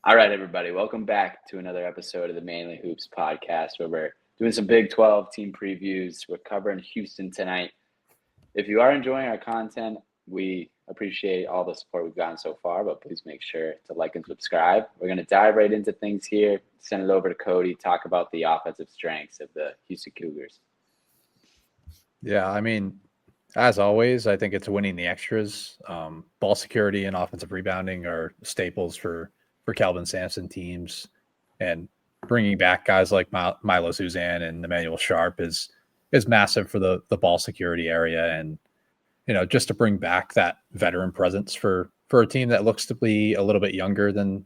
All right, everybody, welcome back to another episode of the Mainly Hoops podcast where we're doing some Big 12 team previews. We're covering Houston tonight. If you are enjoying our content, we appreciate all the support we've gotten so far, but please make sure to like and subscribe. We're going to dive right into things here, send it over to Cody, talk about the offensive strengths of the Houston Cougars. Yeah, I mean, as always, I think it's winning the extras. Ball security and offensive rebounding are staples for Kelvin Sampson teams, and bringing back guys like Milo Suzanne and Emmanuel Sharp is massive for the ball security area, and just to bring back that veteran presence for a team that looks to be a little bit younger than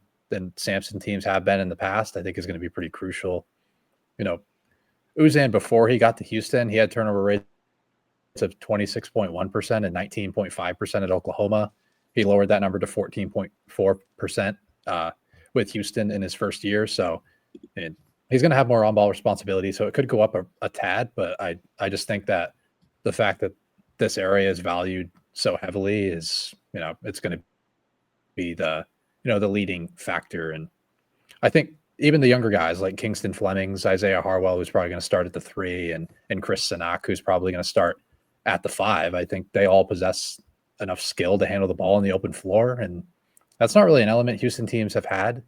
Sampson teams have been in the past, I think is going to be pretty crucial. Uzan, before he got to Houston, he had turnover rates of 26.1% and 19.5% at Oklahoma. He lowered that number to 14.4% with Houston in his first year. So he's going to have more on-ball responsibility. So it could go up a tad, but I just think that the fact that this area is valued so heavily is, it's going to be the leading factor. And I think even the younger guys like Kingston Flemings, Isaiah Harwell, who's probably going to start at the 3, and Chris Sinak, who's probably going to start at the 5. I think they all possess enough skill to handle the ball on the open floor. And that's not really an element Houston teams have had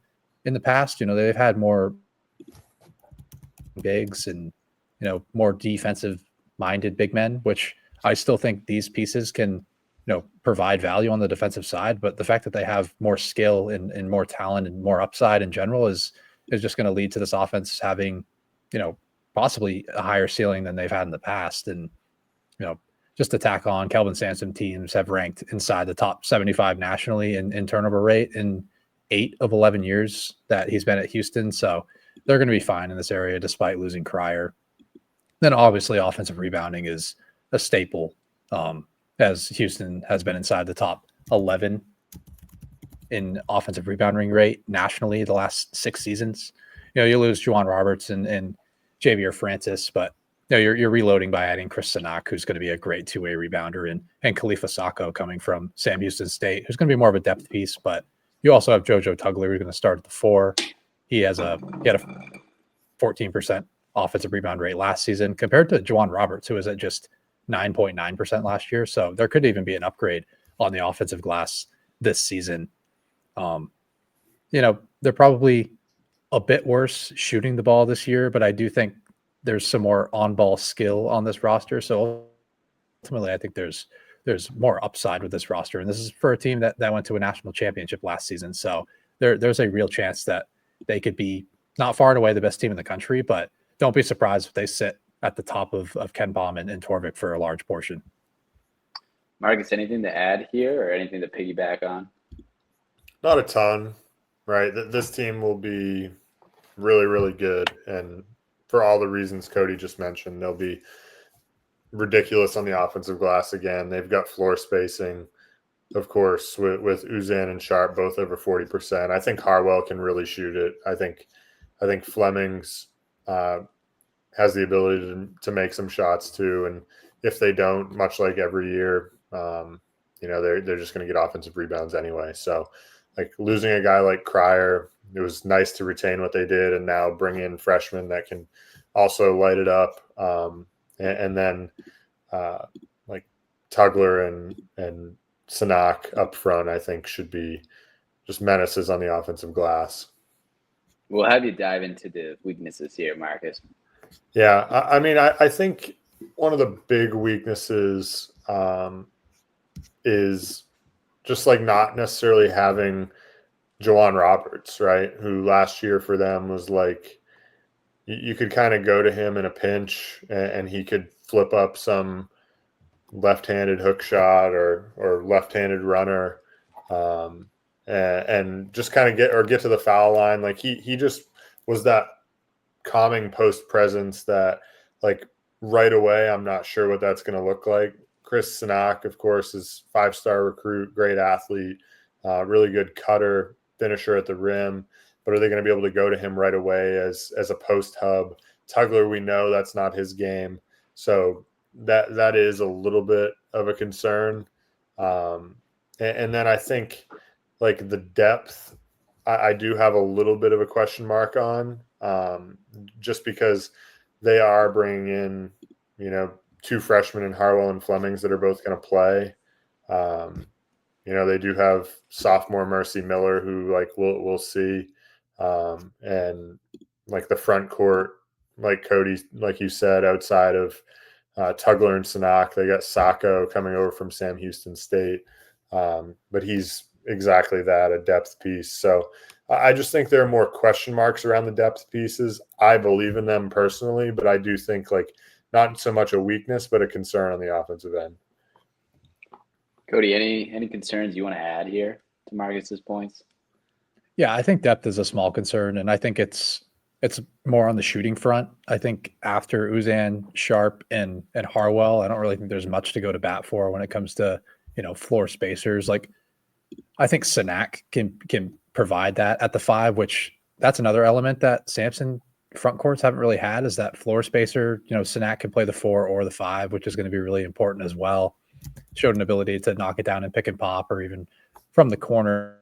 in the past. They've had more bigs and, more defensive minded big men, which I still think these pieces can, provide value on the defensive side. But the fact that they have more skill and more talent and more upside in general is just going to lead to this offense having, possibly a higher ceiling than they've had in the past. And, just to tack on, Kelvin Sampson teams have ranked inside the top 75 nationally in turnover rate in 8 of 11 years that he's been at Houston. So they're going to be fine in this area despite losing Cryer. Then obviously offensive rebounding is a staple, as Houston has been inside the top 11 in offensive rebounding rate nationally the last 6 seasons. You lose Juwan Roberts and Javier Francis, but you're reloading by adding Chris Sinak, who's going to be a great two-way rebounder, and Khalifa Sacco coming from Sam Houston State, who's going to be more of a depth piece. But you also have JoJo Tugler, who's going to start at the 4. He had a 14% offensive rebound rate last season compared to Juwan Roberts, who was at just 9.9% last year. So there could even be an upgrade on the offensive glass this season. They're probably a bit worse shooting the ball this year, but I do think there's some more on-ball skill on this roster. So ultimately, I think there's more upside with this roster. And this is for a team that went to a national championship last season. So there's a real chance that they could be not far and away the best team in the country, but don't be surprised if they sit at the top of Ken Palm and Torvik for a large portion. Marcus, anything to add here or anything to piggyback on? Not a ton, right? This team will be really, really good. And for all the reasons Cody just mentioned, they'll be ridiculous on the offensive glass again. They've got floor spacing, of course, with Uzan and Sharp both over 40%. I think Harwell can really shoot it. I think Flemings has the ability to make some shots too. And if they don't, much like every year, they're just going to get offensive rebounds anyway. So like losing a guy like Cryer, it was nice to retain what they did and now bring in freshmen that can also light it up. And then like Tugler and Sinak up front, I think should be just menaces on the offensive glass. We'll have you dive into the weaknesses here, Marcus. Yeah, I think one of the big weaknesses is just like not necessarily having Juwan Roberts, right? Who last year for them was like, you could kind of go to him in a pinch and he could flip up some left-handed hook shot or left-handed runner and just kind of get to the foul line. Like he just was that calming post presence that like right away, I'm not sure what that's going to look like. Chris Sinak, of course, is 5-star recruit, great athlete, really good cutter, finisher at the rim. But are they going to be able to go to him right away as a post hub? Tugler, we know that's not his game. So that is a little bit of a concern. And then I think like the depth I do have a little bit of a question mark on, just because they are bringing in, two freshmen in Harwell and Flemings that are both going to play. They do have sophomore Mercy Miller, who we'll see, and like the front court, like Cody, like you said, outside of Tugler and Sanak, they got Sacco coming over from Sam Houston State, but he's exactly that, a depth piece. So I just think there are more question marks around the depth pieces. I believe in them personally, but I do think not so much a weakness, but a concern on the offensive end. Cody, any concerns you want to add here to Marcus's points? Yeah, I think depth is a small concern, and I think it's more on the shooting front. I think after Uzan, Sharp, and Harwell, I don't really think there's much to go to bat for when it comes to floor spacers. I think Sanak can provide that at the 5, which that's another element that Sampson front courts haven't really had, is that floor spacer. Sanak can play the 4 or the 5, which is going to be really important as well. Showed an ability to knock it down and pick and pop, or even from the corner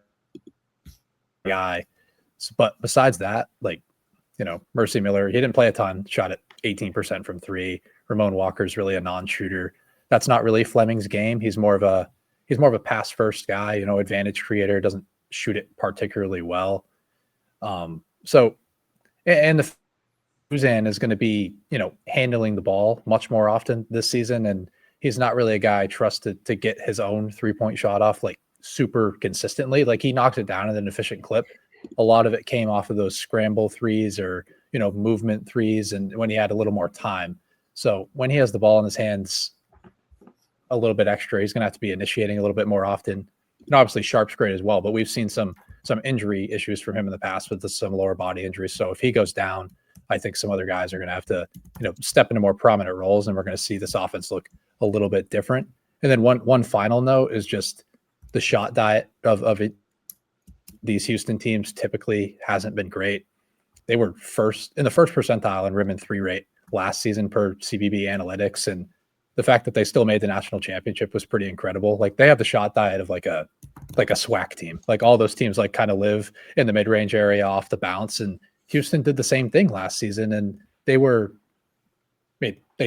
guy. But besides that, Mercy Miller, he didn't play a ton, shot at 18% from 3. Ramon Walker's really a non-shooter. That's not really Fleming's game. He's more of a pass first guy, advantage creator, doesn't shoot it particularly well. And the Uzan is going to be, handling the ball much more often this season, and he's not really a guy trusted to get his own 3-point shot off super consistently. He knocked it down at an efficient clip. A lot of it came off of those scramble threes or, movement threes, and when he had a little more time. So when he has the ball in his hands a little bit extra, he's going to have to be initiating a little bit more often. And obviously Sharp's great as well, but we've seen some injury issues from him in the past with some lower body injuries. So if he goes down, I think some other guys are going to have to, step into more prominent roles, and we're going to see this offense look a little bit different. And then one final note is just the shot diet of it. These Houston teams typically hasn't been great. They were in the first percentile in rim and 3 rate last season per CBB analytics, and the fact that they still made the national championship was pretty incredible. They have the shot diet of a SWAC team. All those teams kind of live in the mid-range area off the bounce, and Houston did the same thing last season, and they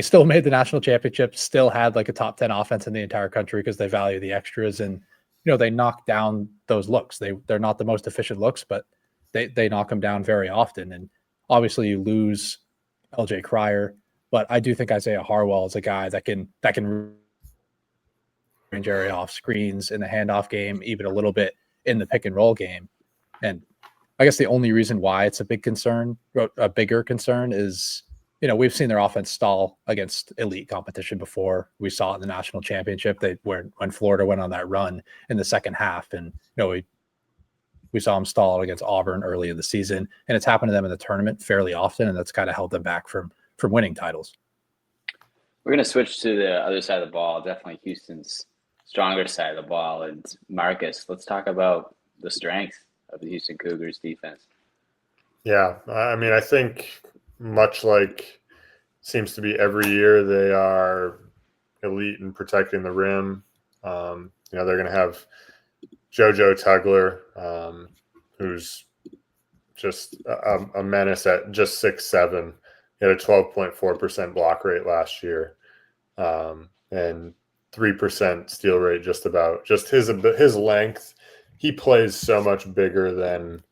still made the national championship, still had a top 10 offense in the entire country because they value the extras, and they knock down those looks. They're not the most efficient looks, but they knock them down very often. And obviously you lose LJ Cryer, but I do think Isaiah Harwell is a guy that can range area off screens in the handoff game, even a little bit in the pick and roll game. And I guess the only reason why it's a bigger concern is, we've seen their offense stall against elite competition before. We saw it in the national championship when Florida went on that run in the second half, and we saw them stall against Auburn early in the season, and it's happened to them in the tournament fairly often, and that's kind of held them back from winning titles. We're going to switch to the other side of the ball, definitely Houston's stronger side of the ball. And Marcus, let's talk about the strength of the Houston Cougars defense. Yeah, I think much like seems to be every year, they are elite in protecting the rim. They're going to have JoJo Tugler, who's just a menace at just 6'7". He had a 12.4% block rate last year, and 3% steal rate. Just his length. He plays so much bigger than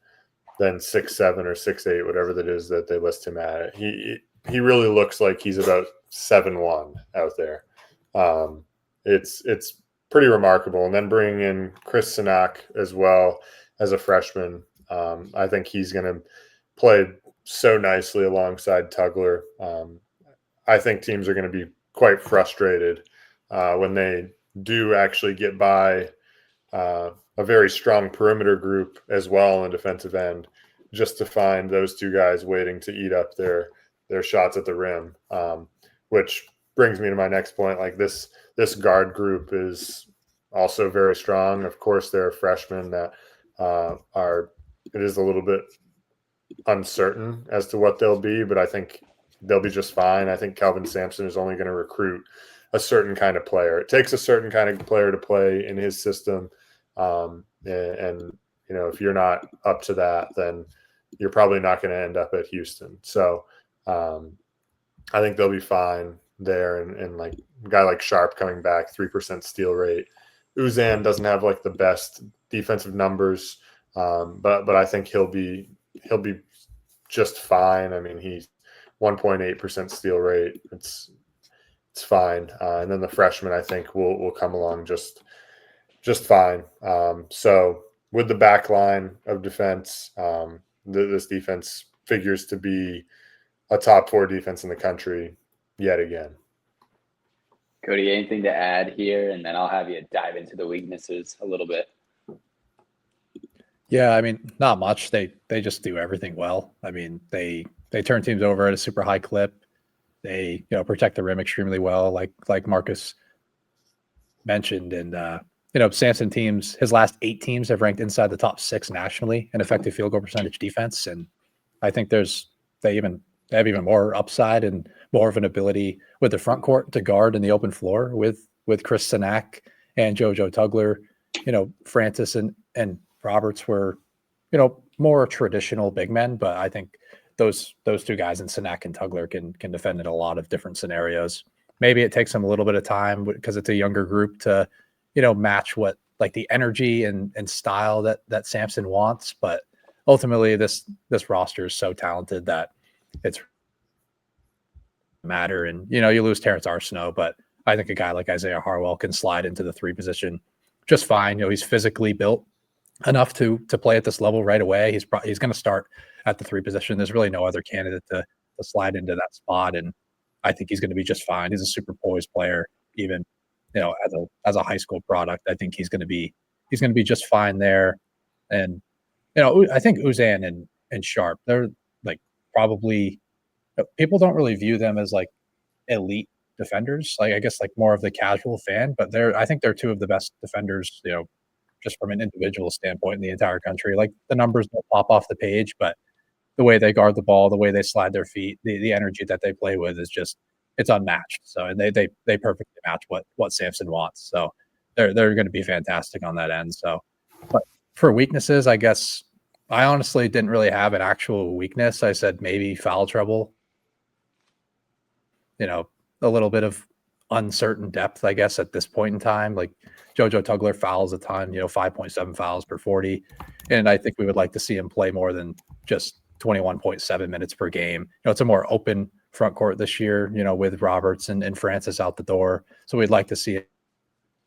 6'7" or 6'8", whatever that is that they list him at. He really looks like he's about 7'1" out there. It's pretty remarkable. And then bringing in Chris Sanak as well as a freshman, I think he's going to play so nicely alongside Tugler. I think teams are going to be quite frustrated when they do actually get by a very strong perimeter group as well on the defensive end, just to find those two guys waiting to eat up their shots at the rim, which brings me to my next point. This guard group is also very strong. Of course, there are freshmen that it is a little bit uncertain as to what they'll be, but I think they'll be just fine. I think Kelvin Sampson is only going to recruit a certain kind of player. It takes a certain kind of player to play in his system. And if you're not up to that, then you're probably not going to end up at Houston. So I think they'll be fine there. And like a guy like Sharp coming back, 3% steal rate. Uzan doesn't have like the best defensive numbers, but I think he'll be just fine. I mean, he's 1.8% steal rate. It's fine. And then the freshman, I think, will come along just fine. So with the back line of defense, this defense figures to be a top 4 defense in the country yet again. Cody, anything to add here? And then I'll have you dive into the weaknesses a little bit. Yeah, I mean, not much. They just do everything well. I mean, they turn teams over at a super high clip. They protect the rim extremely well, like Marcus mentioned. And Sampson teams, his last 8 teams have ranked inside the top 6 nationally in effective field goal percentage defense. And I think they have even more upside and more of an ability with the front court to guard in the open floor with Chris Sinak and JoJo Tugler. Francis and Roberts were, more traditional big men, but I think those 2 guys in Sinak and Tugler can defend in a lot of different scenarios. Maybe it takes them a little bit of time because it's a younger group to, match what like the energy and style that Sampson wants. But ultimately, this roster is so talented that it's matter. And you lose Terrence Arsenault, but I think a guy like Isaiah Harwell can slide into the 3 position just fine. He's physically built enough to play at this level right away. He's going to start at the 3 position. There's really no other candidate to slide into that spot, and I think he's going to be just fine. He's a super poised player, even as a high school product. I think he's going to be just fine there. And I think Uzan and Sharp, they're like probably people don't really view them as like elite defenders. Like I guess like more of the casual fan, but I think they're 2 of the best defenders, just from an individual standpoint in the entire country. Like the numbers don't pop off the page, but the way they guard the ball, the way they slide their feet, the energy that they play with is just, it's unmatched. So, and they perfectly match what Sampson wants. So they're going to be fantastic on that end. So, but for weaknesses, I guess I honestly didn't really have an actual weakness. I said maybe foul trouble, a little bit of uncertain depth, I guess, at this point in time. Like JoJo Tugler fouls a ton, 5.7 fouls per 40. And I think we would like to see him play more than just 21.7 minutes per game. It's a more open front court this year, with Roberts and Francis out the door. So we'd like to see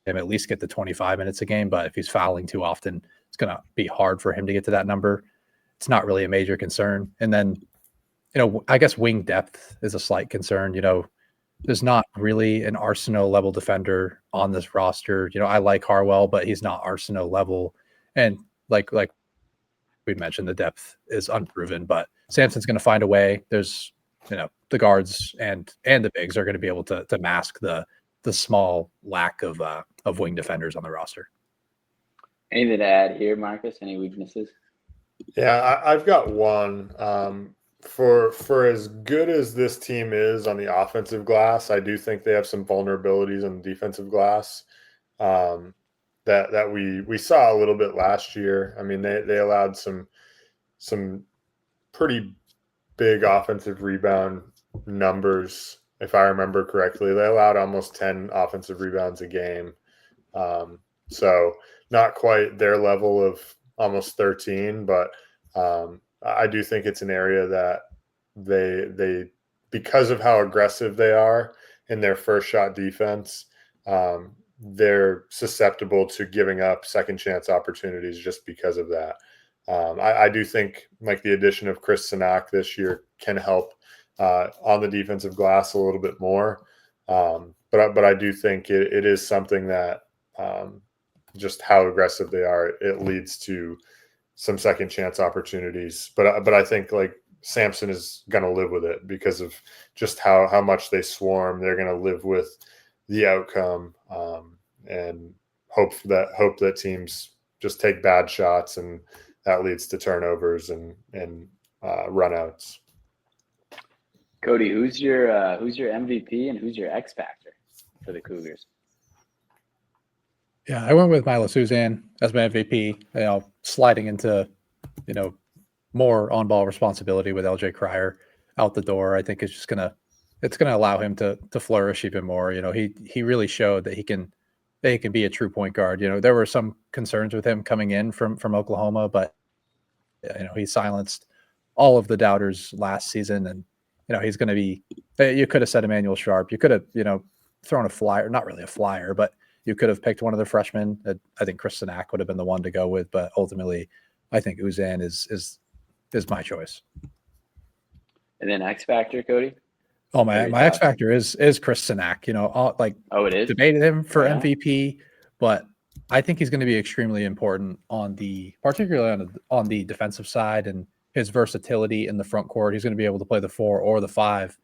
him at least get to 25 minutes a game. But if he's fouling too often, it's going to be hard for him to get to that number. It's not really a major concern. And then, I guess wing depth is a slight concern. There's not really an Arsenault level defender on this roster. I like Harwell, but he's not Arsenault level. And like we mentioned, the depth is unproven, but Sampson's going to find a way. There's, the guards and the bigs are going to be able to mask the small lack of wing defenders on the roster. Anything to add here, Marcus? Any weaknesses? Yeah, I've got one. For as good as this team is on the offensive glass, I do think they have some vulnerabilities on the defensive glass that we saw a little bit last year. I mean, they allowed some pretty big offensive rebound numbers, if I remember correctly. They allowed almost 10 offensive rebounds a game. So not quite their level of almost 13, but I do think it's an area that they because of how aggressive they are in their first shot defense, they're susceptible to giving up second chance opportunities just because of that. I do think like the addition of Chris Sinak this year can help on the defensive glass a little bit more. But I do think it is something that just how aggressive they are, it leads to some second chance opportunities, but I think like Sampson is going to live with it because of just how much they swarm. They're going to live with the outcome and hope that teams just take bad shots, and that leads to turnovers and runouts. Cody, who's your MVP and who's your X factor for the Cougars? Yeah, I went with Milo Suzanne as my MVP. Sliding into, more on-ball responsibility with LJ Cryer out the door. I think it's gonna allow him to flourish even more. He really showed that he can be a true point guard. There were some concerns with him coming in from Oklahoma, but he silenced all of the doubters last season, and he's going to be. You could have said Emmanuel Sharp. You could have thrown a flyer, not really a flyer, but you could have picked one of the freshmen. I think Chris Sinak would have been the one to go with, but ultimately, I think Uzan is my choice. And then X Factor, Cody. Oh, my X Factor is Chris Sinak. It is debated him for MVP, but I think he's going to be extremely important particularly on the defensive side, and his versatility in the front court. He's going to be able to play the 4 or the 5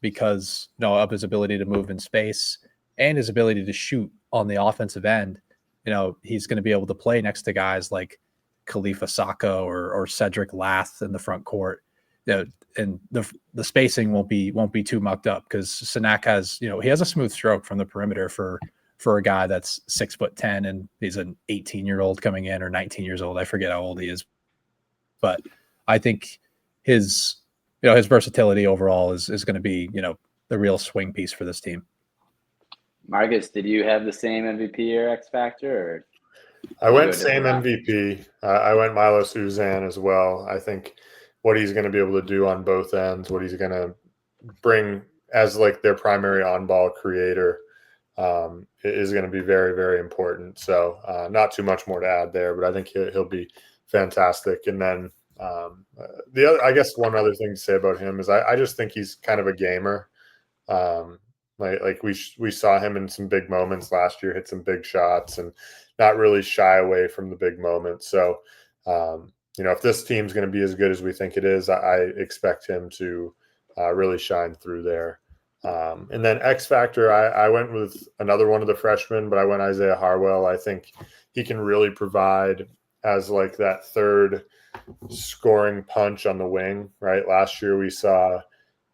because of his ability to move in space and his ability to shoot on the offensive end. He's going to be able to play next to guys like Khalifa Saka or Cedric Lath in the front court. And the spacing won't be too mucked up because Sinak has he has a smooth stroke from the perimeter for a guy that's 6'10" and he's an 18-year-old coming in, or 19 years old. I forget how old he is, but I think his versatility overall is going to be the real swing piece for this team. Marcus, did you have the same MVP or X Factor? I went same MVP. I went Milo Suzanne as well. I think what he's going to be able to do on both ends, what he's going to bring as like their primary on-ball creator, is going to be very, very important. So not too much more to add there, but I think he'll be fantastic. And then I guess one other thing to say about him is I just think he's kind of a gamer. Like we saw him in some big moments last year, hit some big shots and not really shy away from the big moments. So, if this team's going to be as good as we think it is, I expect him to really shine through there. And then X Factor, I went with another one of the freshmen, but I went Isaiah Harwell. I think he can really provide as like that third scoring punch on the wing, right? Last year we saw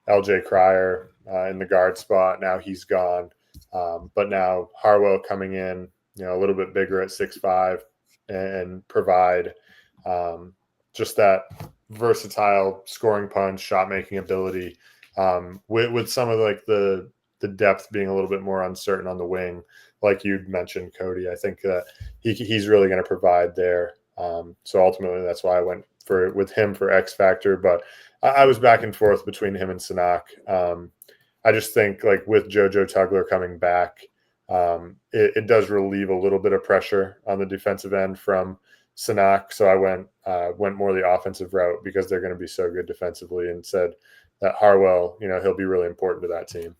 LJ Cryer in the guard spot. Now he's gone. But now Harwell coming in, a little bit bigger at 6'5" and provide just that versatile scoring punch, shot making ability, with some of like the depth being a little bit more uncertain on the wing, like you'd mentioned, Cody. I think that he's really going to provide there. So ultimately, that's why I went with him for X Factor. But I was back and forth between him and Sinak. I just think like with JoJo Tugler coming back, it does relieve a little bit of pressure on the defensive end from Sinak. So I went more the offensive route because they're going to be so good defensively, and said that Harwell, he'll be really important to that team.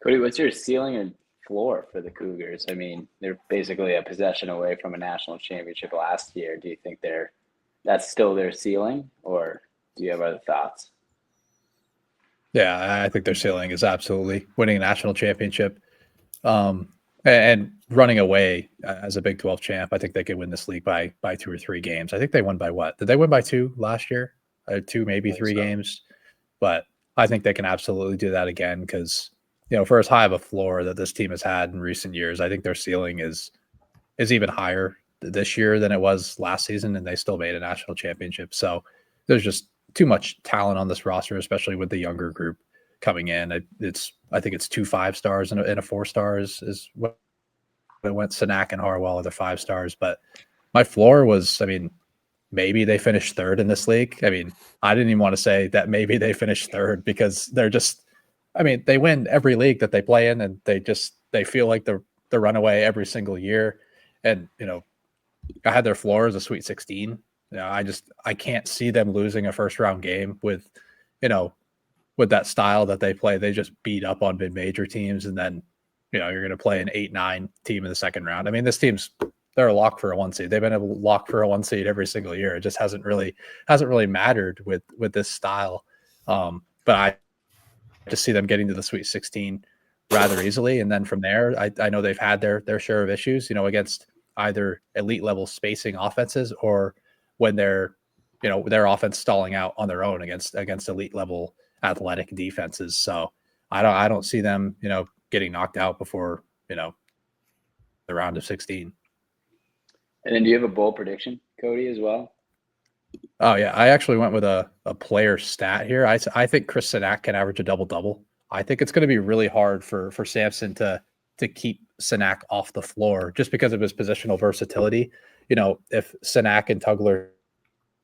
Cody, what's your ceiling and floor for the Cougars? I mean, they're basically a possession away from a national championship last year. Do you think that's still their ceiling, or do you have other thoughts? Yeah, I think their ceiling is absolutely winning a national championship. And running away as a Big 12 champ. I think they could win this league by 2 or 3 games. I think they won by what? Did they win by 2 last year? 2, maybe 3 games. But I think they can absolutely do that again because, for as high of a floor that this team has had in recent years, I think their ceiling is even higher this year than it was last season, and they still made a national championship. So there's just too much talent on this roster, especially with the younger group coming in. I think it's 2 5-stars and a 4-star is what it went. Sinak and Harwell are the 5-stars, but my floor was, maybe they finished 3rd in this league. I didn't even want to say that maybe they finished 3rd because they're just, they win every league that they play in, and they feel like the runaway every single year. And, I had their floor as a Sweet 16. I can't see them losing a first-round game with that style that they play. They just beat up on mid-major teams, and then, you're going to play an 8-9 team in the second round. This team's, they're a lock for a 1 seed. They've been a lock for a 1 seed every single year. It just hasn't really mattered with this style. But I just see them getting to the Sweet 16 rather easily. And then from there, I know they've had their share of issues, against either elite level spacing offenses or when they're, their offense stalling out on their own against elite level athletic defenses. So I don't see them, getting knocked out before, the round of 16. And then do you have a bold prediction, Cody, as well? Oh, yeah. I actually went with a player stat here. I think Chris Sinak can average a double-double. I think it's going to be really hard for Sampson to keep Sinak off the floor just because of his positional versatility. You know, if Sinak and Tugler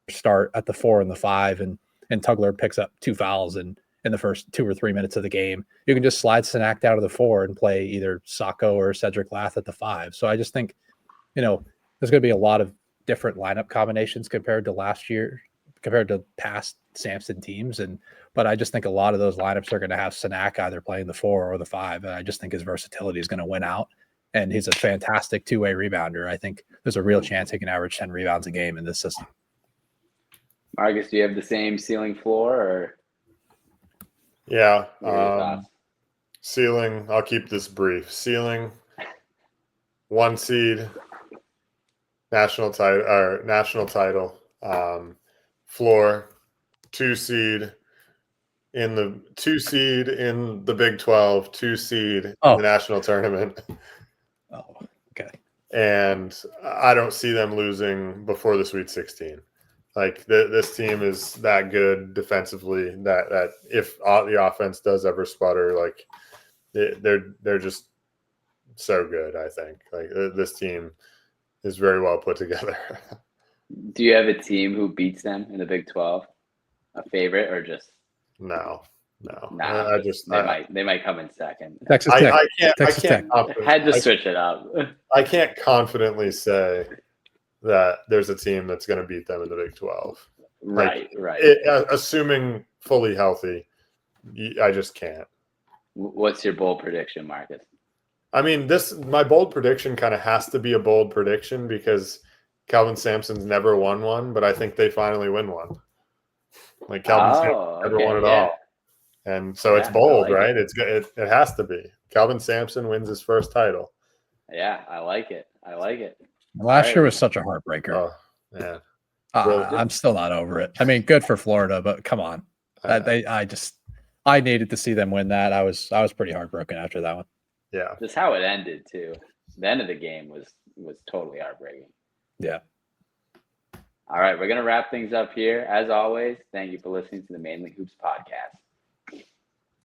start at the 4 and the 5 and Tugler picks up 2 fouls in the first 2 or 3 minutes of the game, you can just slide Sinak down to the 4 and play either Sacco or Cedric Lath at the 5. So I just think, you know, there's going to be a lot of different lineup combinations compared to last year, compared to past Sampson teams. But I just think a lot of those lineups are going to have Sinak either playing the 4 or the 5. And I just think his versatility is going to win out. And he's a fantastic two-way rebounder. I think there's a real chance he can average 10 rebounds a game in this system. Marcus, do you have the same ceiling floor or? Yeah. What are your thoughts? Ceiling, I'll keep this brief. Ceiling, 1 seed, national title. Floor, 2 seed in the Big 12, 2 seed in the national tournament. Oh, okay. And I don't see them losing before the Sweet 16. Like this team is that good defensively that if the offense does ever sputter, like they're just so good. I think like this team is very well put together. Do you have a team who beats them in the Big 12? A favorite or just No. Nah, they might come in second. Texas Tech. I can't Had to switch it up. I can't confidently say that there's a team that's going to beat them in the Big 12. Right. Assuming fully healthy, I just can't. What's your bold prediction, Marcus? I mean, my bold prediction kind of has to be a bold prediction because Kelvin Sampson's never won one, but I think they finally win one. Like Kelvin Sampson never won it all. And so it's bold, right? It has to be. Kelvin Sampson wins his first title. Yeah, I like it. Last year was such a heartbreaker. Oh, yeah. I'm still not over it. I mean, good for Florida, but come on. I needed to see them win that. I was pretty heartbroken after that one. Yeah. Just how it ended too. The end of the game was totally heartbreaking. Yeah. All right, we're going to wrap things up here. As always, thank you for listening to the Mainly Hoops podcast.